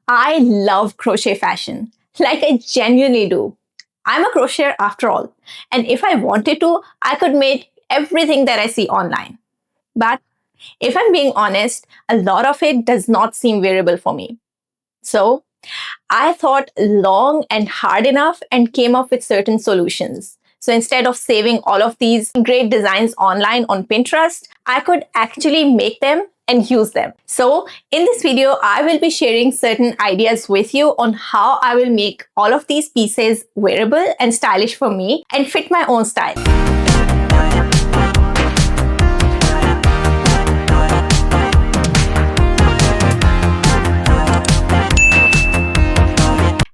I love crochet fashion. Like I genuinely do. I'm a crocheter after all. And if I wanted to, I could make everything that I see online. But if I'm being honest, a lot of it does not seem wearable for me. So I thought long and hard enough and came up with certain solutions. So instead of saving all of these great designs online on Pinterest, I could actually make them and use them. So in this video, I will be sharing certain ideas with you on how I will make all of these pieces wearable and stylish for me and fit my own style.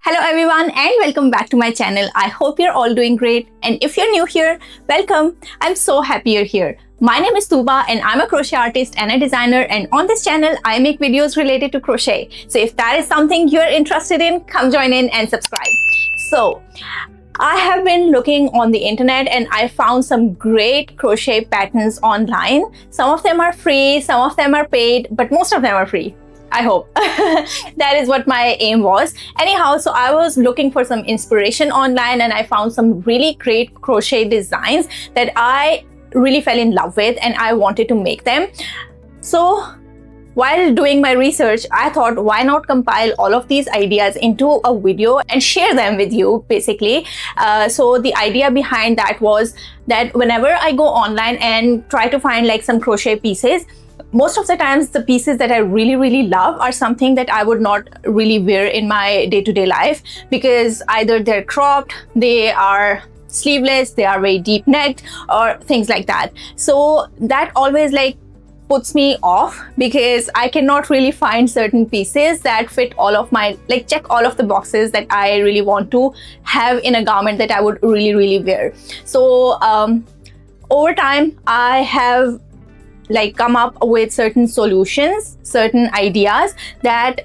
Hello everyone and welcome back to my channel. I hope you're all doing great, and if you're new here, welcome. I'm so happy you're here. My name is Tuba and I'm a crochet artist and a designer, and on this channel I make videos related to crochet. So if that is something you're interested in, come join in and subscribe. So I have been looking on the internet and I found some great crochet patterns online. Some of them are free, some of them are paid, but most of them are free. I hope. That is what my aim was. Anyhow, so I was looking for some inspiration online and I found some really great crochet designs that I really fell in love with and I wanted to make them. So while doing my research, I thought, why not compile all of these ideas into a video and share them with you, basically. So the idea behind that was that whenever I go online and try to find like some crochet pieces, most of the times the pieces that I really love are something that I would not really wear in my day-to-day life, because either they're cropped, they are sleeveless, they are very deep necked, or things like that. So that always like puts me off, because I cannot really find certain pieces that fit all of my, like check all of the boxes that I really want to have in a garment that I would really wear. So over time I have like come up with certain solutions, certain ideas that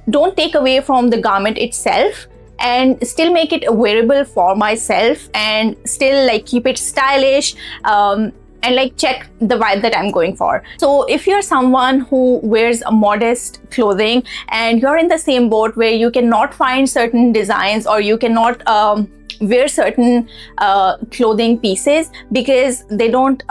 don't take away from the garment itself and still make it wearable for myself and still like keep it stylish, and like check the vibe that I'm going for. So if you're someone who wears a modest clothing and you're in the same boat where you cannot find certain designs, or you cannot wear certain clothing pieces because they don't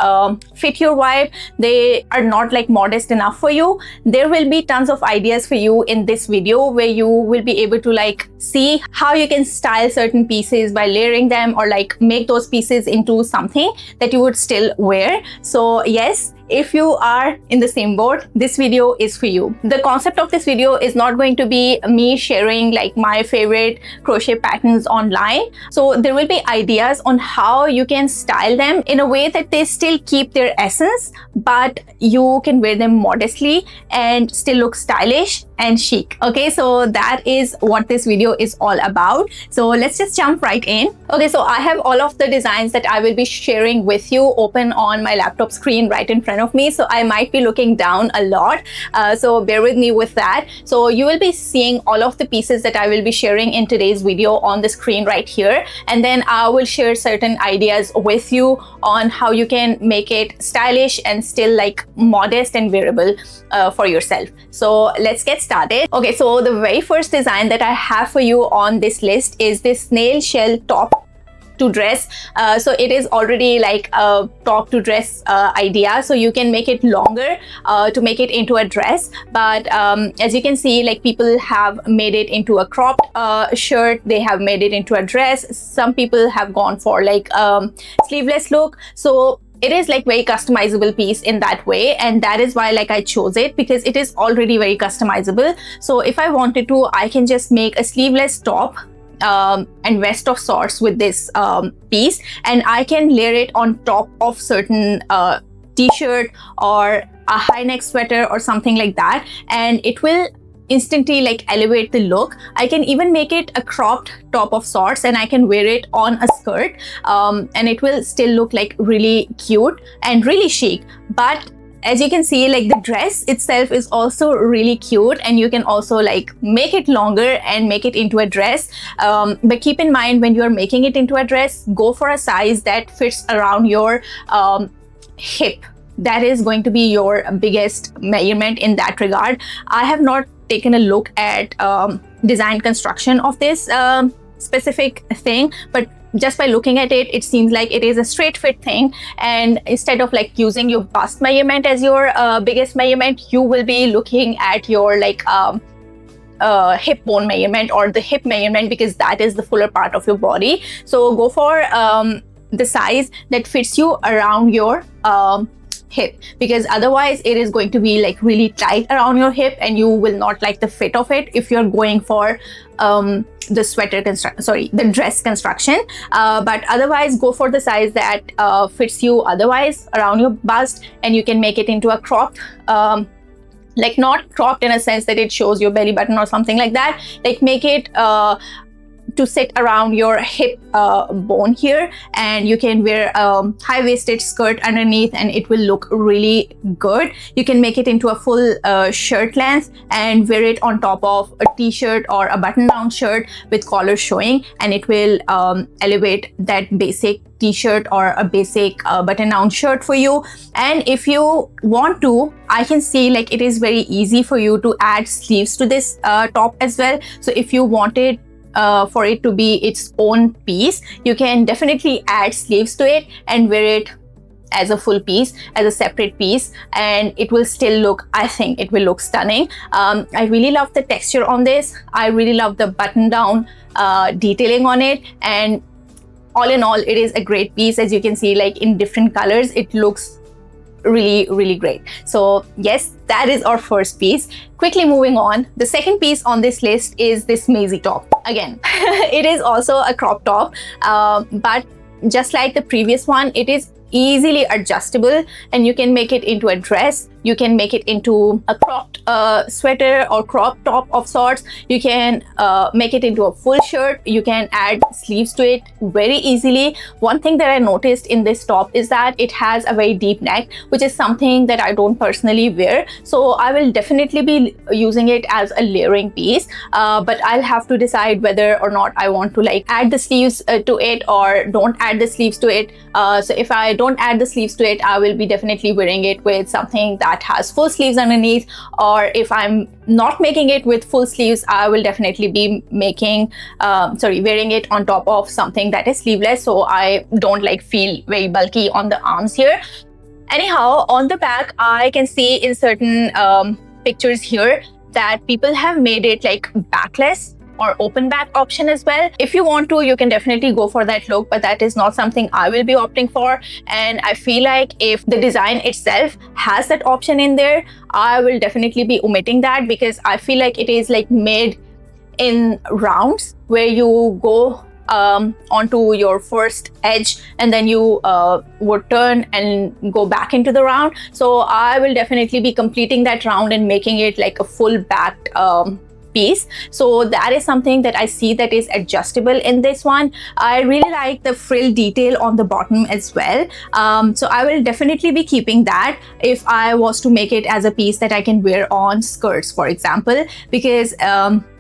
fit your vibe, they are not like modest enough for you, there will be tons of ideas for you in this video where you will be able to like see how you can style certain pieces by layering them, or like make those pieces into something that you would still wear. So yes, if you are in the same boat, this video is for you. The concept of this video is not going to be me sharing like my favorite crochet patterns online. So there will be ideas on how you can style them in a way that they still keep their essence, but you can wear them modestly and still look stylish and chic. Okay, so that is what this video is all about. So let's just jump right in. Okay, so I have all of the designs that I will be sharing with you open on my laptop screen right in front of me, so I might be looking down a lot, so bear with me with that. So you will be seeing all of the pieces that I will be sharing in today's video on the screen right here, and then I will share certain ideas with you on how you can make it stylish and still like modest and wearable for yourself. So let's get started. Okay, so the very first design that I have for you on this list is this snail shell top to dress. So it is already like a top to dress idea, so you can make it longer to make it into a dress, but as you can see, like people have made it into a cropped shirt, they have made it into a dress, some people have gone for like sleeveless look. So it is like very customizable piece in that way, and that is why like I chose it, because it is already very customizable. So if I wanted to, I can just make a sleeveless top and vest of sorts with this piece, and I can layer it on top of certain t-shirt or a high neck sweater or something like that, and it will instantly like elevate the look. I can even make it a cropped top of sorts and I can wear it on a skirt, and it will still look like really cute and really chic. But as you can see, like the dress itself is also really cute, and you can also like make it longer and make it into a dress, but keep in mind, when you're making it into a dress, go for a size that fits around your hip. That is going to be your biggest measurement in that regard. I have not taken a look at design construction of this specific thing, but just by looking at it, it seems like it is a straight fit thing, and instead of like using your bust measurement as your biggest measurement, you will be looking at your like hip bone measurement or the hip measurement, because that is the fuller part of your body. So go for the size that fits you around your hip, because otherwise it is going to be like really tight around your hip and you will not like the fit of it if you're going for the dress construction. But otherwise go for the size that fits you otherwise around your bust, and you can make it into a cropped like not cropped in a sense that it shows your belly button or something like that, like make it to sit around your hip bone here, and you can wear a high-waisted skirt underneath and it will look really good. You can make it into a full shirt length and wear it on top of a t-shirt or a button-down shirt with collar showing, and it will elevate that basic t-shirt or a basic button-down shirt for you. And if you want to, I can see like it is very easy for you to add sleeves to this top as well. So if you wanted for it to be its own piece, you can definitely add sleeves to it and wear it as a full piece, as a separate piece, and it will still look, I think it will look stunning. I really love the texture on this. I really love the button down detailing on it, and all in all, it is a great piece. As you can see, like in different colors, it looks really great. So yes, that is our first piece. Quickly moving on, the second piece on this list is this Maisie top. Again, it is also a crop top, but just like the previous one, it is easily adjustable, and you can make it into a dress, you can make it into a cropped sweater or crop top of sorts, you can make it into a full shirt, you can add sleeves to it very easily. One thing that I noticed in this top is that it has a very deep neck, which is something that I don't personally wear, so I will definitely be using it as a layering piece, but I'll have to decide whether or not I want to like add the sleeves to it or don't add the sleeves to it. So if I don't add the sleeves to it, I will be definitely wearing it with something that has full sleeves underneath, or if I'm not making it with full sleeves, I will definitely be making wearing it on top of something that is sleeveless, so I don't like feel very bulky on the arms here. Anyhow, on the back, I can see in certain pictures here that people have made it like backless or open back option as well. If you want to, you can definitely go for that look, but that is not something I will be opting for. And I feel like if the design itself has that option in there, I will definitely be omitting that, because I feel like it is like made in rounds where you go onto your first edge and then you would turn and go back into the round. So I will definitely be completing that round and making it like a full backed piece. So that is something that I see that is adjustable in this one. I really like the frill detail on the bottom as well. So I will definitely be keeping that if I was to make it as a piece that I can wear on skirts, for example, because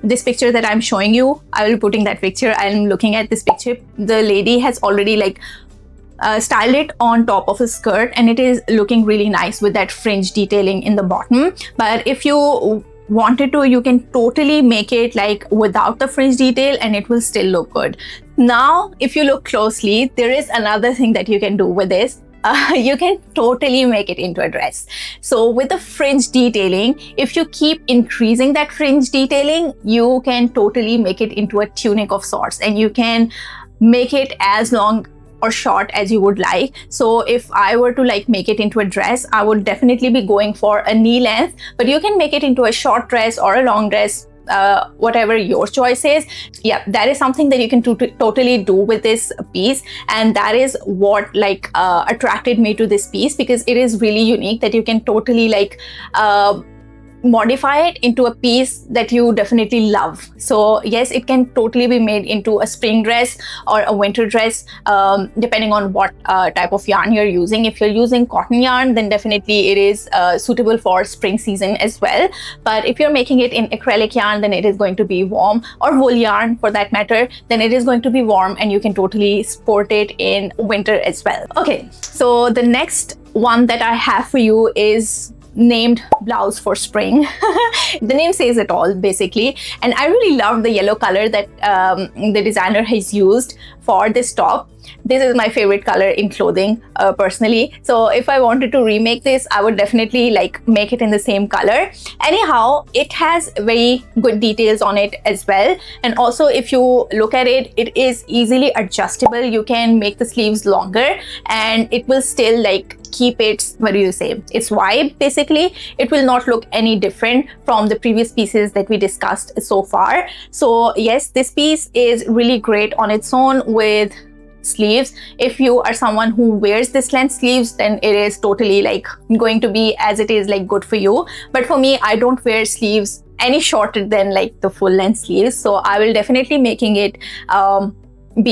this picture that I'm showing you, I will be putting that picture. I'm looking at this picture. The lady has already like styled it on top of a skirt, and it is looking really nice with that fringe detailing in the bottom. But if you wanted to, you can totally make it like without the fringe detail and it will still look good. Now, if you look closely, there is another thing that you can do with this. You can totally make it into a dress. So with the fringe detailing, if you keep increasing that fringe detailing, you can totally make it into a tunic of sorts, and you can make it as long or short as you would like. So if I were to like make it into a dress, I would definitely be going for a knee length, but you can make it into a short dress or a long dress, whatever your choice is. Yeah, that is something that you can totally do with this piece, and that is what like attracted me to this piece, because it is really unique that you can totally like modify it into a piece that you definitely love. So yes, it can totally be made into a spring dress or a winter dress, depending on what type of yarn you're using. If you're using cotton yarn, then definitely it is suitable for spring season as well. But if you're making it in acrylic yarn, then it is going to be warm, or wool yarn for that matter, then it is going to be warm, and you can totally sport it in winter as well. Okay, so the next one that I have for you is named blouse for spring. The name says it all basically, and I really love the yellow color that the designer has used for this top. This is my favorite color in clothing personally, so if I wanted to remake this, I would definitely like make it in the same color. Anyhow, it has very good details on it as well, and also if you look at it, it is easily adjustable. You can make the sleeves longer and it will still like keep its, what do you say, its vibe basically. It will not look any different from the previous pieces that we discussed so far. So yes, this piece is really great on its own with sleeves. If you are someone who wears this length sleeves, then it is totally like going to be as it is like good for you. But for me, I don't wear sleeves any shorter than like the full length sleeves, so I will definitely be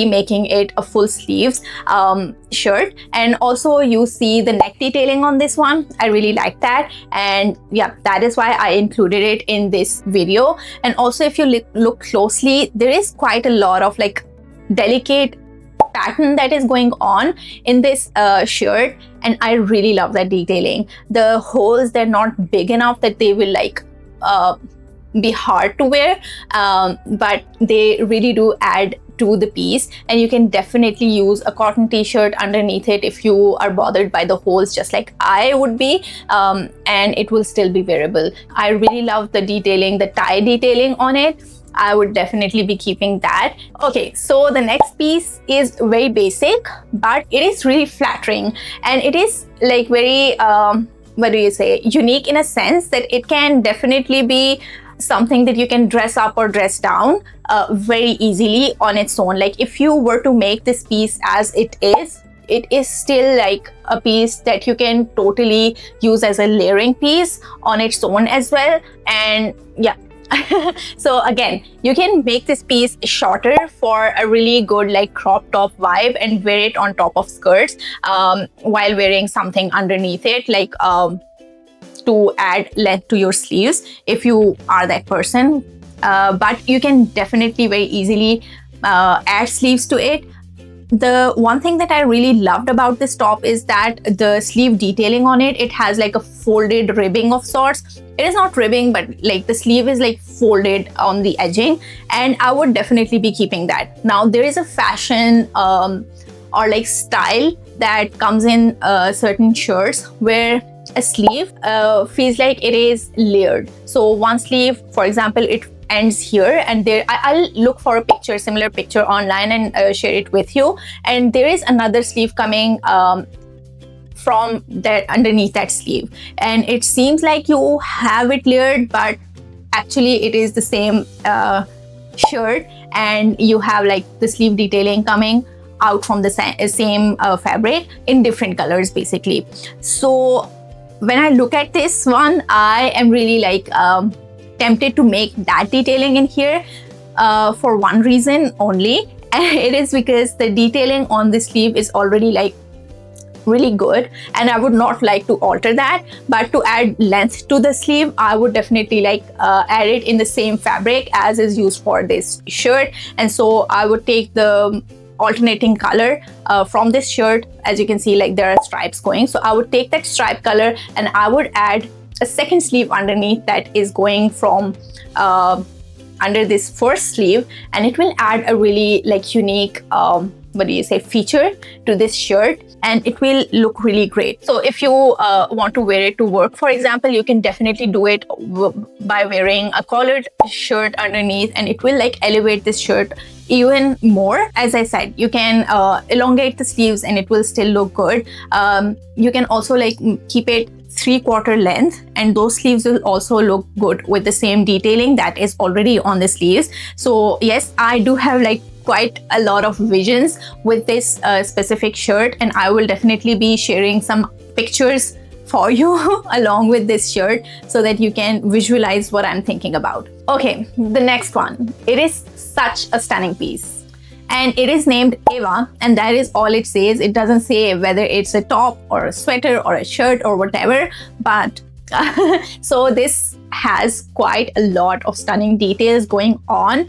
making it a full sleeves shirt. And also you see the neck detailing on this one. I really like that, and yeah, that is why I included it in this video. And also if you look closely, there is quite a lot of like delicate pattern that is going on in this shirt, and I really love that detailing. The holes, they're not big enough that they will like be hard to wear, but they really do add to the piece, and you can definitely use a cotton t-shirt underneath it if you are bothered by the holes just like I would be, and it will still be wearable. I really love the detailing, the tie detailing on it. I would definitely be keeping that. Okay, so the next piece is very basic, but it is really flattering, and it is like very what do you say, unique in a sense that it can definitely be something that you can dress up or dress down very easily on its own. Like if you were to make this piece as it is still like a piece that you can totally use as a layering piece on its own as well. And yeah, so again, you can make this piece shorter for a really good like crop top vibe and wear it on top of skirts while wearing something underneath it, like to add length to your sleeves if you are that person. But you can definitely very easily add sleeves to it. The one thing that I really loved about this top is that the sleeve detailing on it, it has like a folded ribbing of sorts. It is not ribbing, but like the sleeve is like folded on the edging, and I would definitely be keeping that. Now there is a fashion or like style that comes in certain shirts where a sleeve feels like it is layered. So one sleeve, for example, it ends here, and there I'll look for a picture, similar picture online, and share it with you. And there is another sleeve coming from that underneath that sleeve, and it seems like you have it layered, but actually it is the same shirt, and you have like the sleeve detailing coming out from the same fabric in different colors basically. So when I look at this one, I am really like tempted to make that detailing in here for one reason only, and it is because the detailing on the sleeve is already like really good, and I would not like to alter that. But to add length to the sleeve, I would definitely like add it in the same fabric as is used for this shirt. And so I would take the alternating color from this shirt. As you can see, like there are stripes going, so I would take that stripe color and I would add a second sleeve underneath that is going from under this first sleeve, and it will add a really like unique what do you say, feature to this shirt, and it will look really great. So if you want to wear it to work, for example, you can definitely do it by wearing a collared shirt underneath, and it will like elevate this shirt even more. As I said, you can elongate the sleeves and it will still look good. You can also like keep it 3/4 length, and those sleeves will also look good with the same detailing that is already on the sleeves. So yes, I do have like quite a lot of visions with this specific shirt, and I will definitely be sharing some pictures for you along with this shirt so that you can visualize what I'm thinking about. Okay, the next one. It is such a stunning piece, and it is named Eva, and that is all it says. It doesn't say whether it's a top or a sweater or a shirt or whatever, but so this has quite a lot of stunning details going on.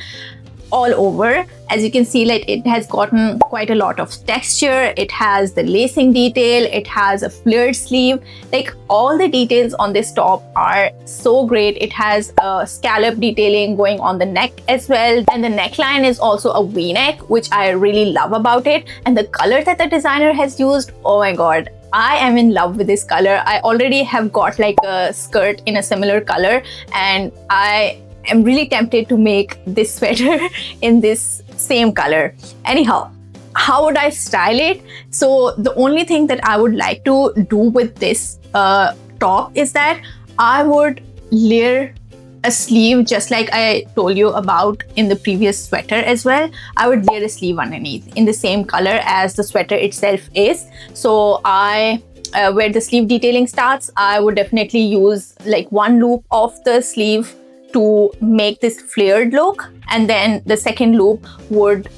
all over. As you can see, like it has gotten quite a lot of texture. It has the lacing detail, it has a flared sleeve. Like all the details on this top are so great. It has a scallop detailing going on the neck as well, and the neckline is also a V-neck, which I really love about it. And the color that the designer has used, oh my god, I am in love with this color. I already have got like a skirt in a similar color, and I am really tempted to make this sweater in this same color. Anyhow, how would I style it? So the only thing that I would like to do with this top is that I would layer a sleeve, just like I told you about in the previous sweater as well. I would layer a sleeve underneath in the same color as the sweater itself is. So where the sleeve detailing starts, I would definitely use like one loop of the sleeve to make this flared look, and then the second loop would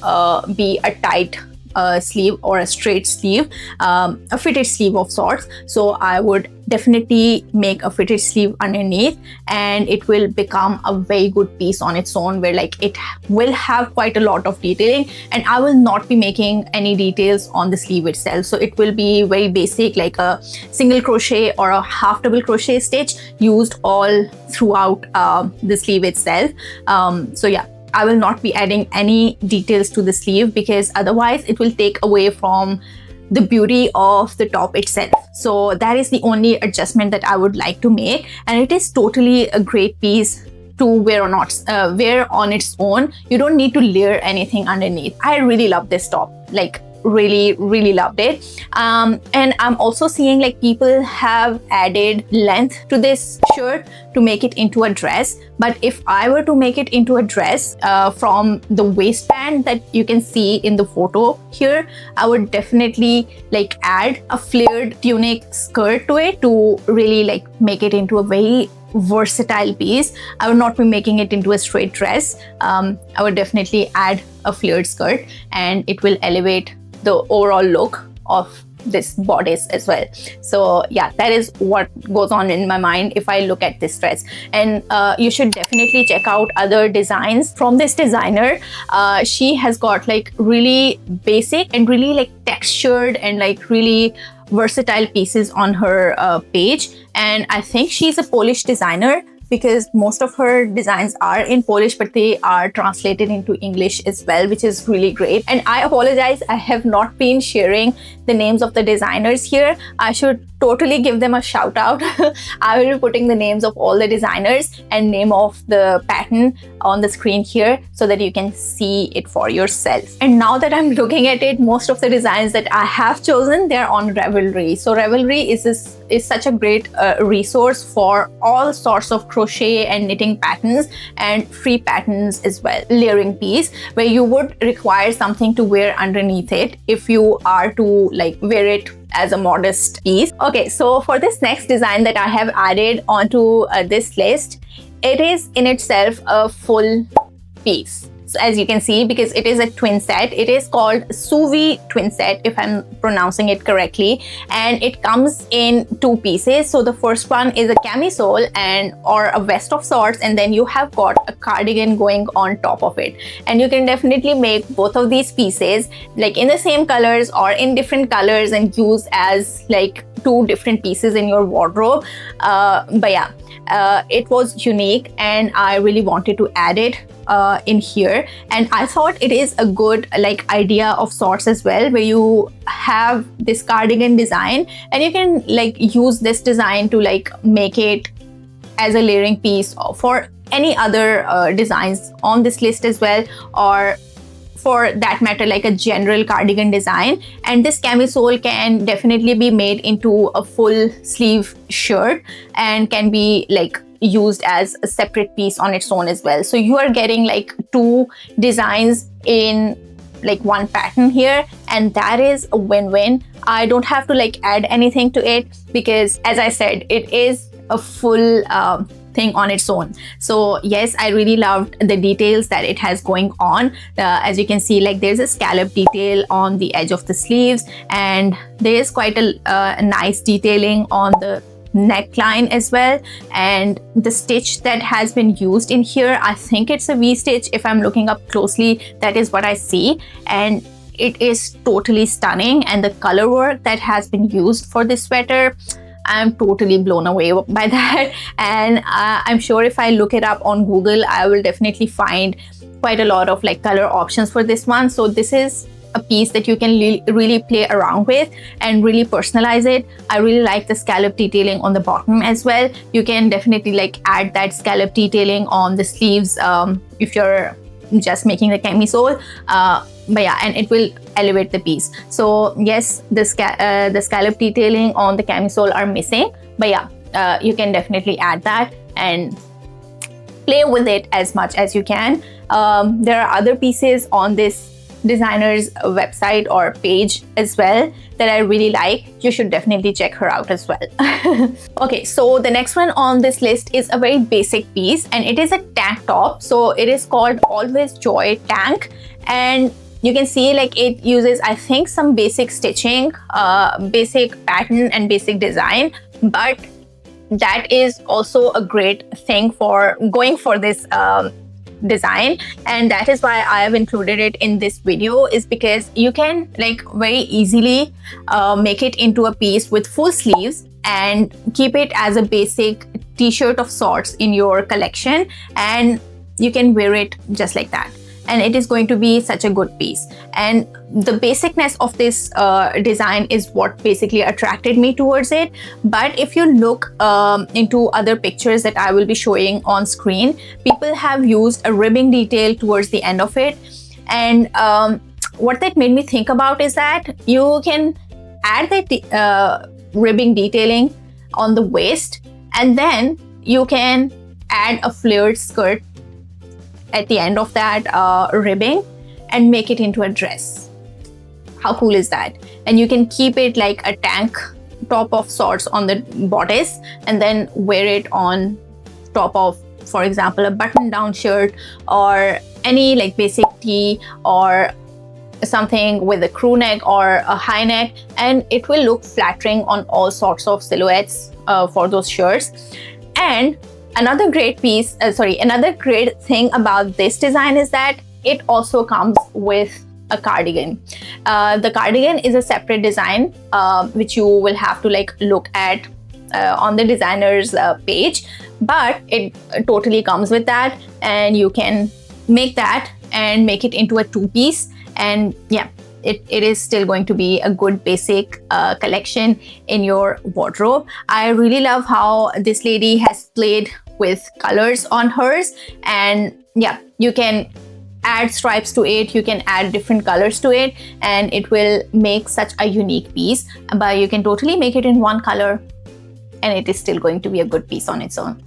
be a tight sleeve or a straight sleeve, a fitted sleeve of sorts. So I would definitely make a fitted sleeve underneath, and it will become a very good piece on its own, where like it will have quite a lot of detailing, and I will not be making any details on the sleeve itself. So it will be very basic, like a single crochet or a half double crochet stitch used all throughout the sleeve itself. So yeah, I will not be adding any details to the sleeve, because otherwise it will take away from the beauty of the top itself. So that is the only adjustment that I would like to make, and it is totally a great piece to wear on its own. You don't need to layer anything underneath. I really love this top, like really loved it. And I'm also seeing like people have added length to this shirt to make it into a dress. But if I were to make it into a dress from the waistband that you can see in the photo here, I would definitely like add a flared tunic skirt to it to really like make it into a very versatile piece. I would not be making it into a straight dress. I would definitely add a flared skirt, and it will elevate the overall look of this bodice as well. So yeah, that is what goes on in my mind if I look at this dress. And you should definitely check out other designs from this designer. She has got like really basic and really like textured and like really versatile pieces on her page. And I think she's a Polish designer, because most of her designs are in Polish, but they are translated into English as well, which is really great. And I apologize, I have not been sharing the names of the designers here. I should totally give them a shout out. I will be putting the names of all the designers and name of the pattern on the screen here so that you can see it for yourself. And now that I'm looking at it, most of the designs that I have chosen, they're on Ravelry. So Ravelry is such a great resource for all sorts of crochet and knitting patterns and free patterns as well. Layering piece where you would require something to wear underneath it if you are to like wear it as a modest piece. Okay, so for this next design that I have added onto this list, it is in itself a full piece. So as you can see, because it is a twin set, it is called Suvi twin set, if I'm pronouncing it correctly, and it comes in two pieces. So the first one is a camisole or a vest of sorts, and then you have got a cardigan going on top of it. And you can definitely make both of these pieces like in the same colors or in different colors and use as like two different pieces in your wardrobe. But yeah, it was unique and I really wanted to add it in here, and I thought it is a good like idea of sorts as well, where you have this cardigan design and you can like use this design to like make it as a layering piece for any other designs on this list as well, or for that matter like a general cardigan design. And this camisole can definitely be made into a full sleeve shirt and can be like used as a separate piece on its own as well. So you are getting like two designs in like one pattern here, and that is a win-win. I don't have to like add anything to it because, as I said, it is a full thing on its own. So yes, I really loved the details that it has going on. As you can see, like there's a scallop detail on the edge of the sleeves, and there is quite a nice detailing on the neckline as well, and the stitch that has been used in here, I think it's a V stitch. If I'm looking up closely, that is what I see, and it is totally stunning. And the color work that has been used for this sweater, I'm totally blown away by that. And I'm sure if I look it up on Google, I will definitely find quite a lot of like color options for this one. So this is a piece that you can really play around with and really personalize it. I really like the scallop detailing on the bottom as well. You can definitely like add that scallop detailing on the sleeves if you're just making the camisole, but yeah, and it will elevate the piece. So yes, the scallop detailing on the camisole are missing, but yeah, you can definitely add that and play with it as much as you can. There are other pieces on this designer's website or page as well that I really like. You should definitely check her out as well. Okay, so the next one on this list is a very basic piece, and it is a tank top. So it is called Always Joy Tank, and you can see like it uses, I think, some basic stitching, basic pattern and basic design, but that is also a great thing for going for this design, and that is why I have included it in this video, is because you can like very easily make it into a piece with full sleeves and keep it as a basic t-shirt of sorts in your collection, and you can wear it just like that, and it is going to be such a good piece. And the basicness of this design is what basically attracted me towards it. But if you look into other pictures that I will be showing on screen, people have used a ribbing detail towards the end of it, and what that made me think about is that you can add that ribbing detailing on the waist, and then you can add a flared skirt at the end of that ribbing and make it into a dress. How cool is that? And you can keep it like a tank top of sorts on the bodice, and then wear it on top of, for example, a button down shirt or any like basic tee or something with a crew neck or a high neck, and it will look flattering on all sorts of silhouettes for those shirts. And another great piece, another great thing about this design is that it also comes with a cardigan. The cardigan is a separate design which you will have to like look at on the designer's page, but it totally comes with that, and you can make that and make it into a two-piece, and yeah, it is still going to be a good basic collection in your wardrobe. I really love how this lady has played with colors on hers, and yeah, you can add stripes to it, you can add different colors to it, and it will make such a unique piece. But you can totally make it in one color and it is still going to be a good piece on its own.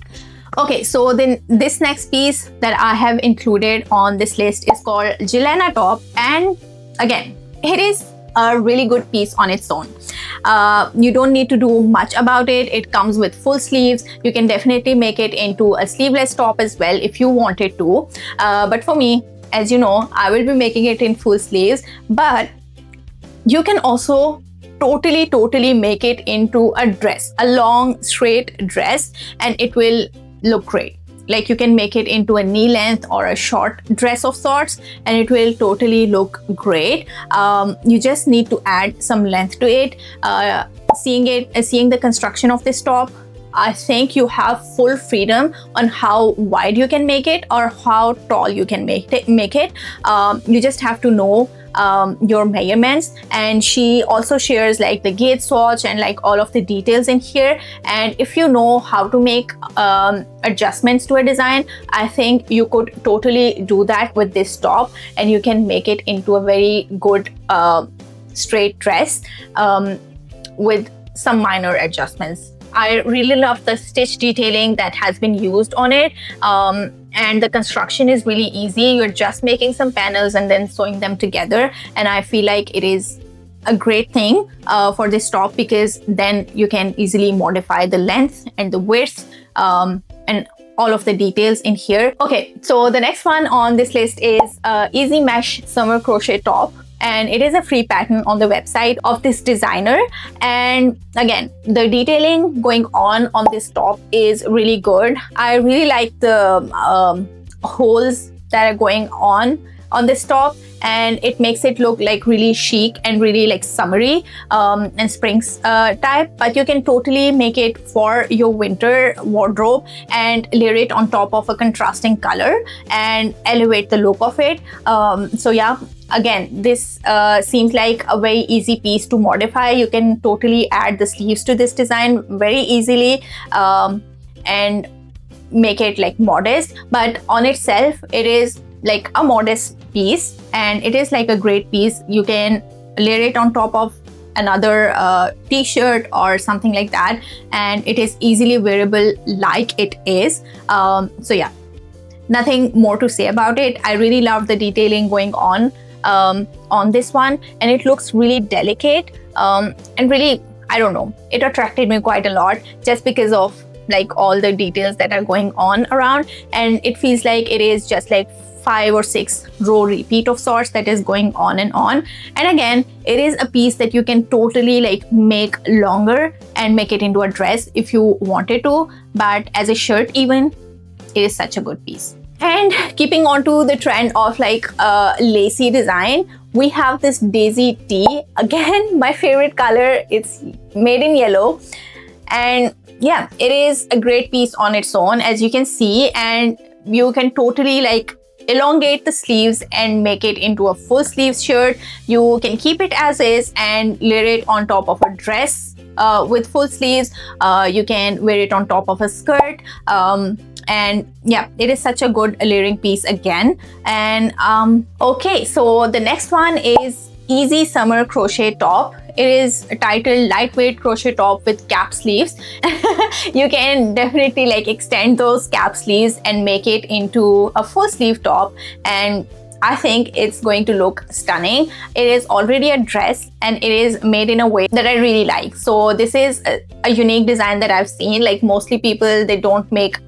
Okay, so then this next piece that I have included on this list is called Jelena top, and again, it is a really good piece on its own. You don't need to do much about it. It comes with full sleeves. You can definitely make it into a sleeveless top as well if you wanted to. But for me, as you know, I will be making it in full sleeves, but you can also totally make it into a dress, a long straight dress, and it will look great. Like you can make it into a knee length or a short dress of sorts, and it will totally look great. You just need to add some length to it. Seeing the construction of this top, I think you have full freedom on how wide you can make it or how tall you can make it. You just have to know your measurements, and she also shares like the gauge swatch and like all of the details in here. And if you know how to make adjustments to a design, I think you could totally do that with this top, and you can make it into a very good straight dress with some minor adjustments. I really love the stitch detailing that has been used on it, and the construction is really easy. You're just making some panels and then sewing them together, and I feel like it is a great thing for this top, because then you can easily modify the length and the width and all of the details in here. Okay, so the next one on this list is Easy Mesh Summer Crochet Top. and it is a free pattern on the website of this designer. And again, the detailing going on this top is really good. I really like the holes that are going on this top, and it makes it look like really chic and really like summery and springs type. But you can totally make it for your winter wardrobe and layer it on top of a contrasting color and elevate the look of it. So yeah, again, this seems like a very easy piece to modify. You can totally add the sleeves to this design very easily and make it like modest, but on itself it is like a modest piece, and it is like a great piece. You can layer it on top of another t-shirt or something like that, and it is easily wearable like it is. So yeah, nothing more to say about it. I really love the detailing going on this one, and it looks really delicate and really, I don't know, it attracted me quite a lot just because of like all the details that are going on around, and it feels like it is just like 5 or 6 row repeat of sorts that is going on and on. And again, it is a piece that you can totally like make longer and make it into a dress if you wanted to, but as a shirt even, it is such a good piece. And keeping on to the trend of like lacy design, we have this daisy tee. Again, my favorite color. It's made in yellow, and yeah, it is a great piece on its own, as you can see, and you can totally like elongate the sleeves and make it into a full sleeves shirt. You can keep it as is and layer it on top of a dress with full sleeves. You can wear it on top of a skirt, and yeah, it is such a good layering piece again. And okay, so the next one is easy summer crochet top. It is titled lightweight crochet top with cap sleeves. You can definitely like extend those cap sleeves and make it into a full sleeve top, and I think it's going to look stunning. It is already a dress and it is made in a way that I really like. So this is a unique design that I've seen. Like mostly people, they don't make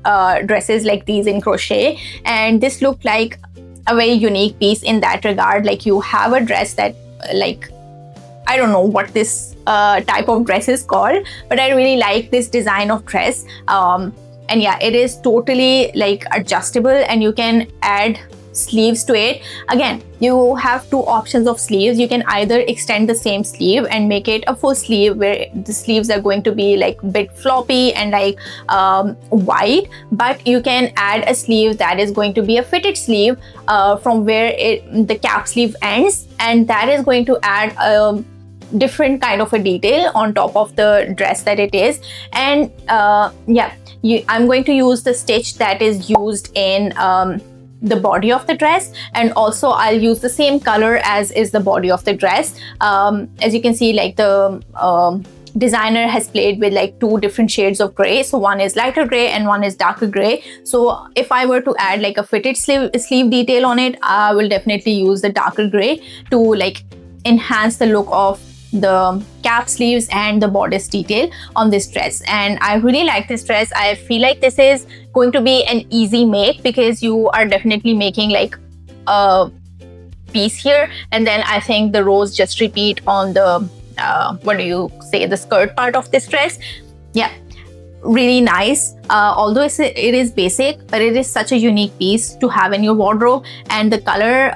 dresses like these in crochet, and this looked like a very unique piece in that regard. Like you have a dress that like, I don't know what this type of dress is called, but I really like this design of dress. And yeah, it is totally like adjustable, and you can add sleeves to it. Again, you have 2 options of sleeves. You can either extend the same sleeve and make it a full sleeve where the sleeves are going to be like a bit floppy and like wide, but you can add a sleeve that is going to be a fitted sleeve from where the cap sleeve ends, and that is going to add a different kind of a detail on top of the dress that it is. And yeah, I'm going to use the stitch that is used in the body of the dress, and also I'll use the same color as is the body of the dress. As you can see, like the designer has played with like 2 different shades of gray. So one is lighter gray and one is darker gray. So if I were to add like a fitted sleeve detail on it, I will definitely use the darker gray to like enhance the look of the cap sleeves and the bodice detail on this dress. And I really like this dress. I feel like this is going to be an easy make because you are definitely making like a piece here, and then I think the rows just repeat on the what do you say, the skirt part of this dress. Yeah, really nice. Although it is basic, but it is such a unique piece to have in your wardrobe, and the color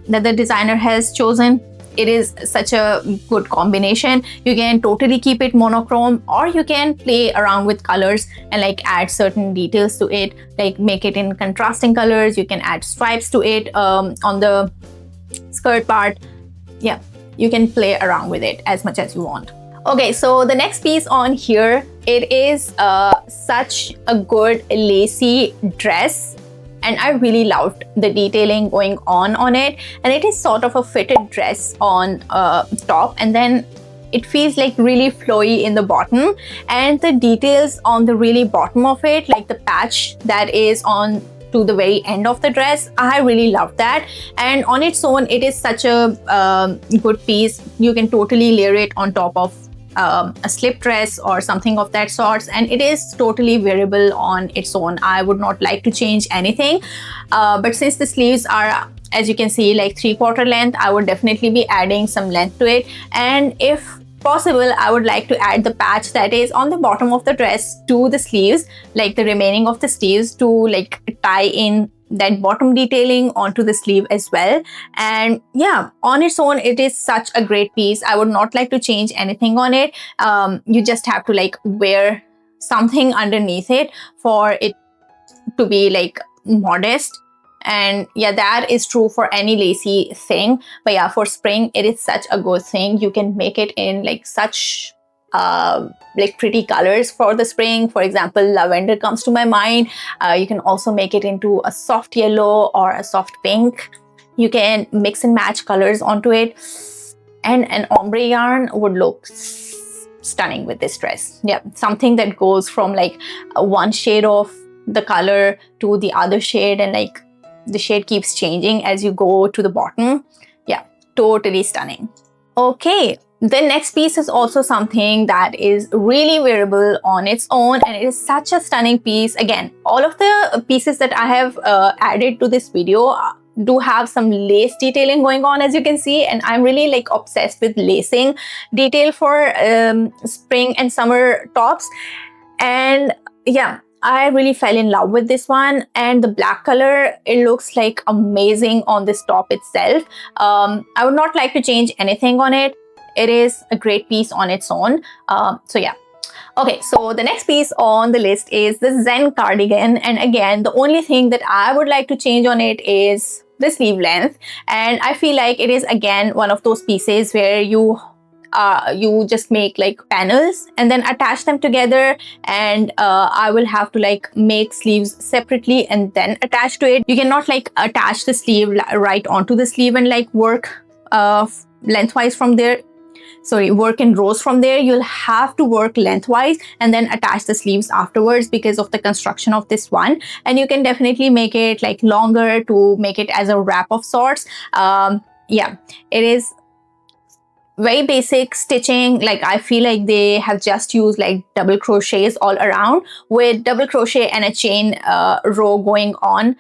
that the designer has chosen, it is such a good combination. You can totally keep it monochrome, or you can play around with colors and like add certain details to it, like make it in contrasting colors. You can add stripes to it on the skirt part. Yeah, you can play around with it as much as you want. Okay, so the next piece on here, it is such a good lacy dress, and I really loved the detailing going on it. And it is sort of a fitted dress on top, and then it feels like really flowy in the bottom, and the details on the really bottom of it, like the patch that is on to the very end of the dress, I really love that. And on its own, it is such a good piece. You can totally layer it on top of a slip dress or something of that sort, and it is totally wearable on its own. I would not like to change anything, but since the sleeves are as you can see, like 3/4 length, I would definitely be adding some length to it. And if possible, I would like to add the patch that is on the bottom of the dress to the sleeves, like the remaining of the sleeves, to like tie in that bottom detailing onto the sleeve as well. And yeah, on its own, it is such a great piece. I would not like to change anything on it. You just have to like wear something underneath it for it to be like modest. And yeah, that is true for any lacy thing. But yeah, for spring, it is such a good thing. You can make it in like such like pretty colors for the spring. For example, lavender comes to my mind. You can also make it into a soft yellow or a soft pink. You can mix and match colors onto it, and an ombre yarn would look stunning with this dress. Yeah, something that goes from like one shade of the color to the other shade, and like the shade keeps changing as you go to the bottom. Yeah, totally stunning. Okay, the next piece is also something that is really wearable on its own, and it is such a stunning piece. Again, all of the pieces that I have added to this video do have some lace detailing going on, as you can see, and I'm really like obsessed with lacing detail for spring and summer tops. And yeah, I really fell in love with this one, and the black color, it looks like amazing on this top itself. I would not like to change anything on it. It is a great piece on its own. So yeah. Okay, so the next piece on the list is the Zen cardigan. And again, the only thing that I would like to change on it is the sleeve length. And I feel like it is again one of those pieces where you just make like panels and then attach them together, and I will have to like make sleeves separately and then attach to it. You cannot like attach the sleeve right onto the sleeve and like work lengthwise from there. Sorry, work in rows from there. You'll have to work lengthwise and then attach the sleeves afterwards because of the construction of this one. And you can definitely make it like longer to make it as a wrap of sorts. Yeah, it is very basic stitching. Like I feel like they have just used like double crochets all around, with double crochet and a chain row going on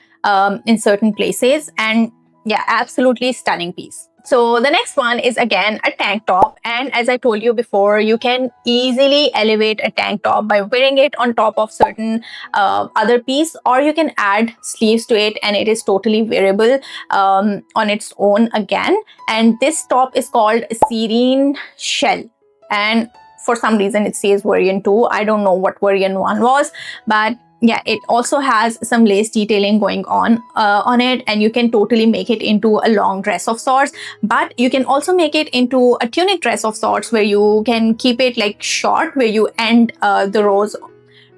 in certain places. And yeah, absolutely stunning piece. So the next one is again a tank top, and as I told you before, you can easily elevate a tank top by wearing it on top of certain other piece, or you can add sleeves to it, and it is totally wearable on its own again. And this top is called Serene Shell, and for some reason it says variant 2. I don't know what variant 1 was, but yeah, it also has some lace detailing going on it, and you can totally make it into a long dress of sorts. But you can also make it into a tunic dress of sorts, where you can keep it like short, where you end the rows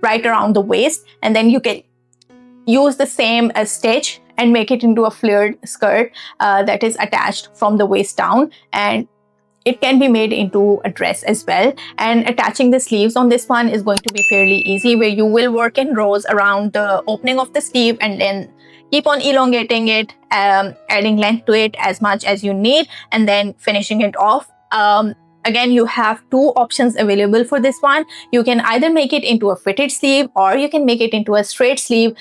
right around the waist, and then you can use the same stitch and make it into a flared skirt that is attached from the waist down, and it can be made into a dress as well. And attaching the sleeves on this one is going to be fairly easy, where you will work in rows around the opening of the sleeve and then keep on elongating it, adding length to it as much as you need, and then finishing it off. Again, you have two options available for this one. You can either make it into a fitted sleeve, or you can make it into a straight sleeve.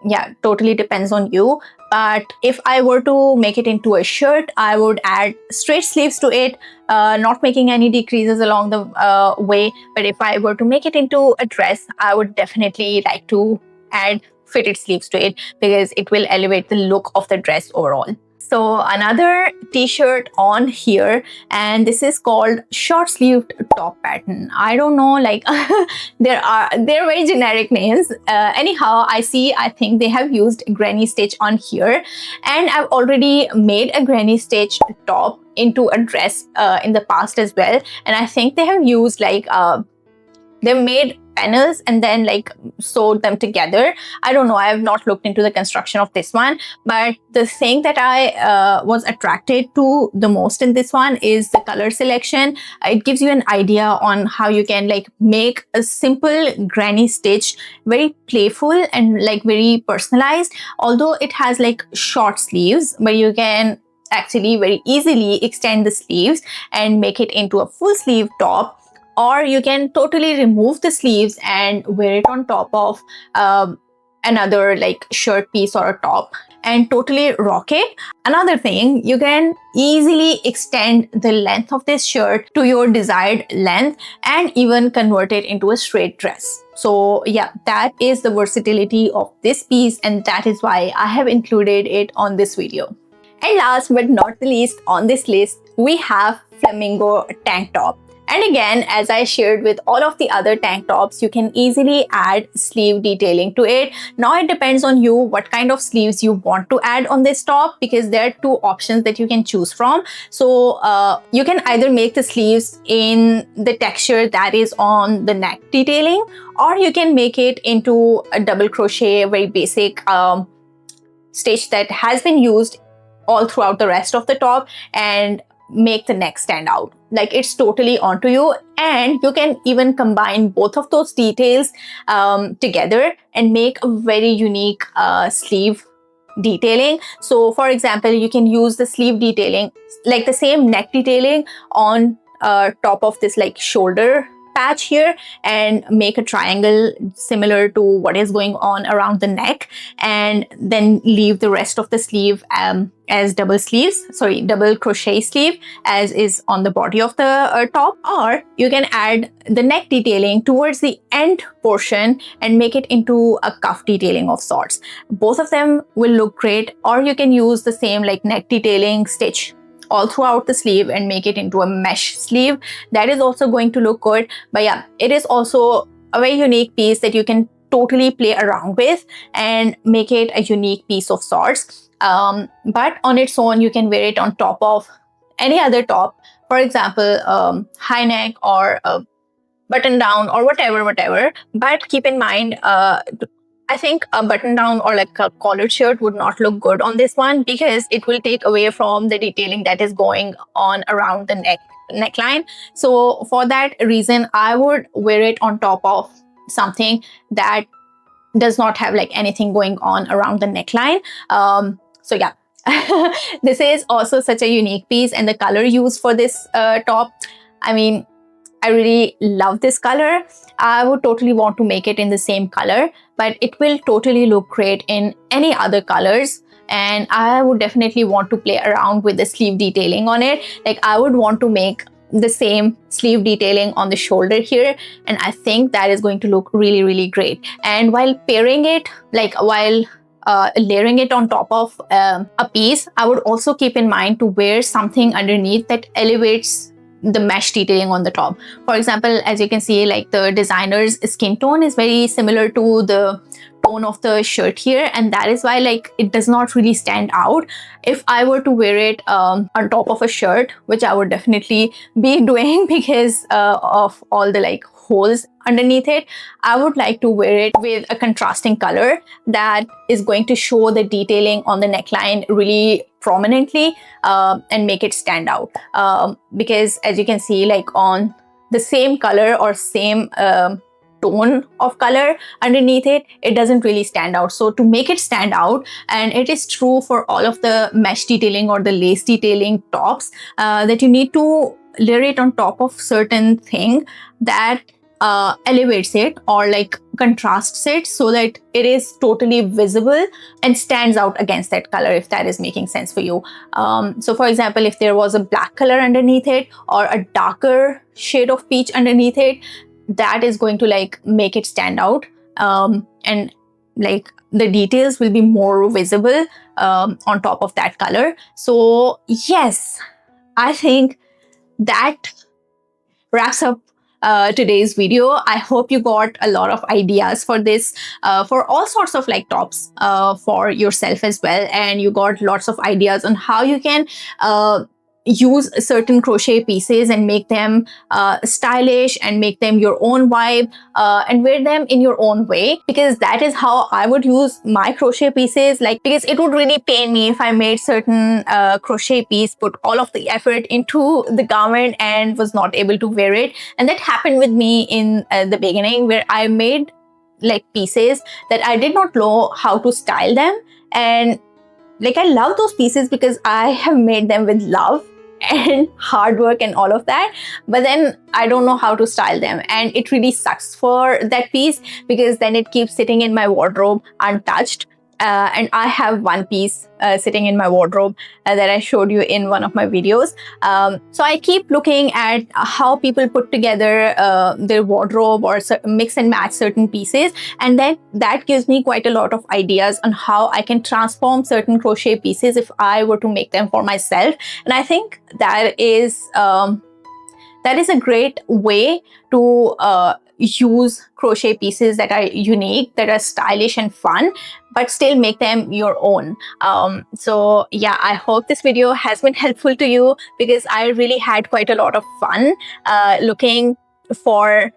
Yeah, totally depends on you. But if I were to make it into a shirt, I would add straight sleeves to it, not making any decreases along the way. But if I were to make it into a dress, I would definitely like to add fitted sleeves to it, because it will elevate the look of the dress overall. So another t-shirt on here, and this is called short sleeved top pattern. I don't know, like they're very generic names. Anyhow, I think they have used granny stitch on here, and I've already made a granny stitch top into a dress in the past as well. And I think they have used like they've made panels and then like sewed them together. I don't know, I have not looked into the construction of this one, but the thing that I was attracted to the most in this one is the color selection. It gives you an idea on how you can like make a simple granny stitch very playful and like very personalized, although it has like short sleeves, but you can actually very easily extend the sleeves and make it into a full sleeve top. Or you can totally remove the sleeves and wear it on top of another like shirt piece or a top and totally rock it. Another thing, you can easily extend the length of this shirt to your desired length and even convert it into a straight dress. So yeah, that is the versatility of this piece, and that is why I have included it on this video. And last but not the least on this list, we have flamingo tank top. And again, as I shared with all of the other tank tops, you can easily add sleeve detailing to it. Now it depends on you what kind of sleeves you want to add on this top, because there are two options that you can choose from. So you can either make the sleeves in the texture that is on the neck detailing, or you can make it into a double crochet, very basic stitch that has been used all throughout the rest of the top, and make the neck stand out. Like, it's totally onto you, and you can even combine both of those details together and make a very unique sleeve detailing. So for example, you can use the sleeve detailing, like the same neck detailing on top of this like shoulder patch here, and make a triangle similar to what is going on around the neck, and then leave the rest of the sleeve as double crochet sleeve as is on the body of the top. Or you can add the neck detailing towards the end portion and make it into a cuff detailing of sorts. Both of them will look great. Or you can use the same like neck detailing stitch all throughout the sleeve and make it into a mesh sleeve. That is also going to look good. But yeah, it is also a very unique piece that you can totally play around with and make it a unique piece of sorts. But on its own, you can wear it on top of any other top, for example, high neck or button down or whatever. But keep in mind, I think a button down or like a collared shirt would not look good on this one, because it will take away from the detailing that is going on around the neckline. So for that reason, I would wear it on top of something that does not have like anything going on around the neckline. So yeah, this is also such a unique piece, and the color used for this top, I mean, I really love this color. I would totally want to make it in the same color, but it will totally look great in any other colors. And I would definitely want to play around with the sleeve detailing on it. Like, I would want to make the same sleeve detailing on the shoulder here, and I think that is going to look really great. And while pairing it, like while layering it on top of a piece, I would also keep in mind to wear something underneath that elevates the mesh detailing on the top. For example, as you can see, like the designer's skin tone is very similar to the tone of the shirt here, and that is why like it does not really stand out. If I were to wear it on top of a shirt, which I would definitely be doing because of all the like holes underneath it, I would like to wear it with a contrasting color that is going to show the detailing on the neckline really prominently and make it stand out. Because as you can see, like on the same color or same tone of color underneath it, it doesn't really stand out. So to make it stand out, and it is true for all of the mesh detailing or the lace detailing tops, that you need to layer it on top of certain thing that elevates it or like contrasts it so that it is totally visible and stands out against that color, if that is making sense for you. So for example, if there was a black color underneath it or a darker shade of peach underneath it, that is going to like make it stand out, and like the details will be more visible on top of that color. So yes, I think that wraps up today's video. I hope you got a lot of ideas for this, for all sorts of like tops for yourself as well, and you got lots of ideas on how you can use certain crochet pieces and make them stylish and make them your own vibe, and wear them in your own way, because that is how I would use my crochet pieces. Like, because it would really pain me if I made certain crochet piece, put all of the effort into the garment and was not able to wear it. And that happened with me in the beginning, where I made like pieces that I did not know how to style them, and like I love those pieces because I have made them with love, and hard work and all of that, but then I don't know how to style them, and it really sucks for that piece because then it keeps sitting in my wardrobe untouched. And I have one piece sitting in my wardrobe that I showed you in one of my videos. So I keep looking at how people put together their wardrobe or mix and match certain pieces, and then that gives me quite a lot of ideas on how I can transform certain crochet pieces if I were to make them for myself. And I think that is a great way to use crochet pieces that are unique, that are stylish and fun, but still make them your own. So yeah, I hope this video has been helpful to you, because I really had quite a lot of fun looking for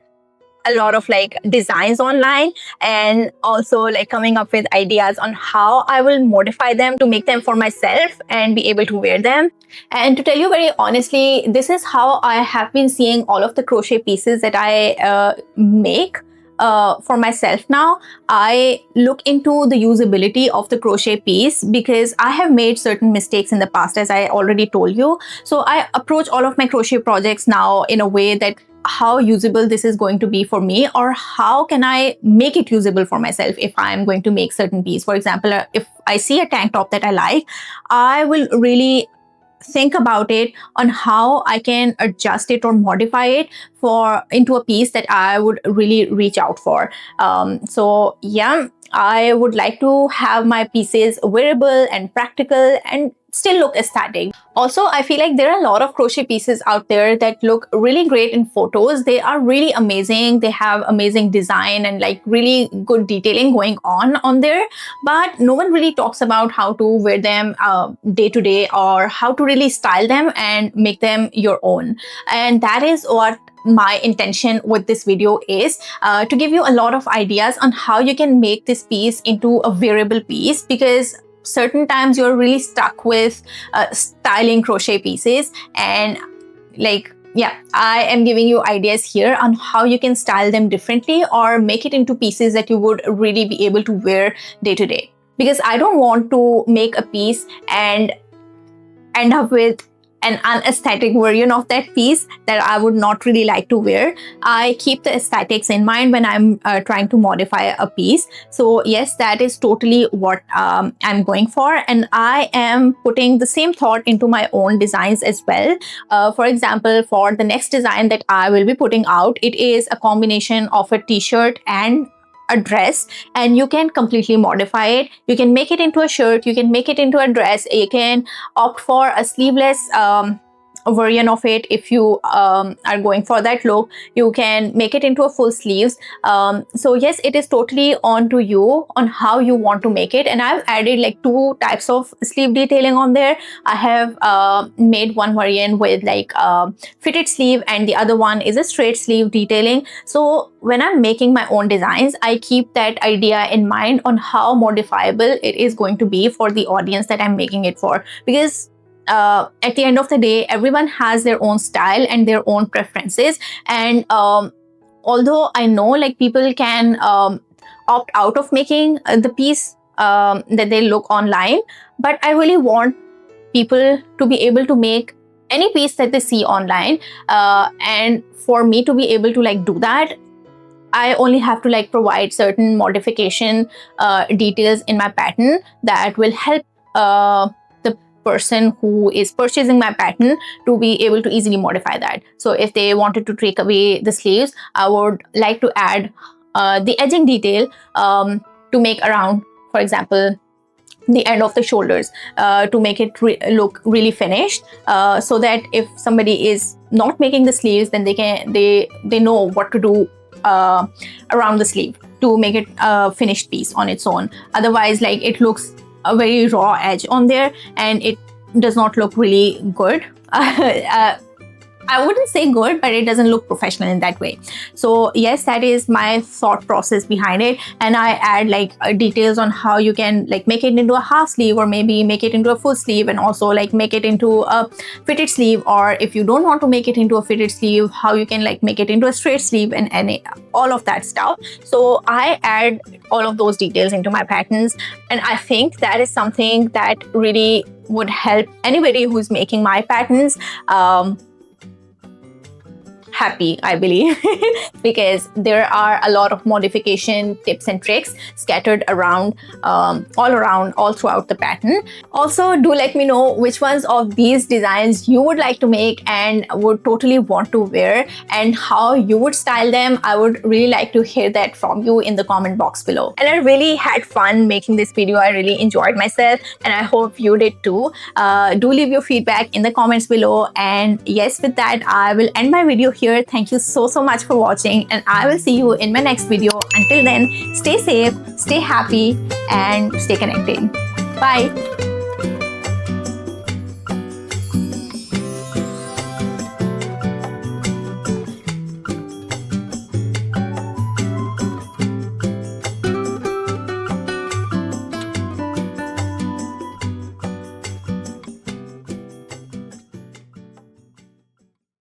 a lot of like designs online, and also like coming up with ideas on how I will modify them to make them for myself and be able to wear them. And to tell you very honestly, this is how I have been seeing all of the crochet pieces that I make for myself now. I look into the usability of the crochet piece because I have made certain mistakes in the past, as I already told you. So I approach all of my crochet projects now in a way that how usable this is going to be for me, or how can I make it usable for myself if I'm going to make certain piece. For example, if I see a tank top that I like, I will really think about it on how I can adjust it or modify it into a piece that I would really reach out for. So yeah, I would like to have my pieces wearable and practical and still look aesthetic. Also, I feel like there are a lot of crochet pieces out there that look really great in photos. They are really amazing. They have amazing design and like really good detailing going on there, but no one really talks about how to wear them day to day, or how to really style them and make them your own. And that is what my intention with this video is, to give you a lot of ideas on how you can make this piece into a wearable piece, because certain times you're really stuck with styling crochet pieces. And like, yeah, I am giving you ideas here on how you can style them differently or make it into pieces that you would really be able to wear day to day. Because I don't want to make a piece and end up with an unaesthetic version of that piece that I would not really like to wear. I keep the aesthetics in mind when I'm trying to modify a piece. So yes, that is totally what I'm going for, and I am putting the same thought into my own designs as well. For example, for the next design that I will be putting out, it is a combination of a t-shirt and a dress, and you can completely modify it. You can make it into a shirt, you can make it into a dress, you can opt for a sleeveless version of it. If you are going for that look, you can make it into a full sleeves. So yes, it is totally on to you on how you want to make it. And I've added like 2 types of sleeve detailing on there. I have made one variant with like fitted sleeve, and the other one is a straight sleeve detailing. So when I'm making my own designs, I keep that idea in mind on how modifiable it is going to be for the audience that I'm making it for. Because at the end of the day, everyone has their own style and their own preferences. And although I know like people can opt out of making the piece that they look online, but I really want people to be able to make any piece that they see online. And for me to be able to like do that, I only have to like provide certain modification details in my pattern that will help person who is purchasing my pattern to be able to easily modify that. So if they wanted to take away the sleeves, I would like to add the edging detail to make around, for example, the end of the shoulders, to make it look really finished, so that if somebody is not making the sleeves, then they know what to do around the sleeve to make it a finished piece on its own. Otherwise, like, it looks a very raw edge on there and it does not look really good. I wouldn't say good, but it doesn't look professional in that way. So yes, that is my thought process behind it. And I add like details on how you can like make it into a half sleeve, or maybe make it into a full sleeve, and also like make it into a fitted sleeve, or if you don't want to make it into a fitted sleeve, how you can like make it into a straight sleeve, and all of that stuff. So I add all of those details into my patterns, and I think that is something that really would help anybody who's making my patterns happy, I believe, because there are a lot of modification tips and tricks scattered around, all throughout the pattern. Also, do let me know which ones of these designs you would like to make and would totally want to wear, and how you would style them. I would really like to hear that from you in the comment box below. And I really had fun making this video. I really enjoyed myself, and I hope you did too. Do leave your feedback in the comments below. And yes, with that, I will end my video here. Thank you so much for watching, and I will see you in my next video. Until then, stay safe, stay happy, and stay connected. Bye.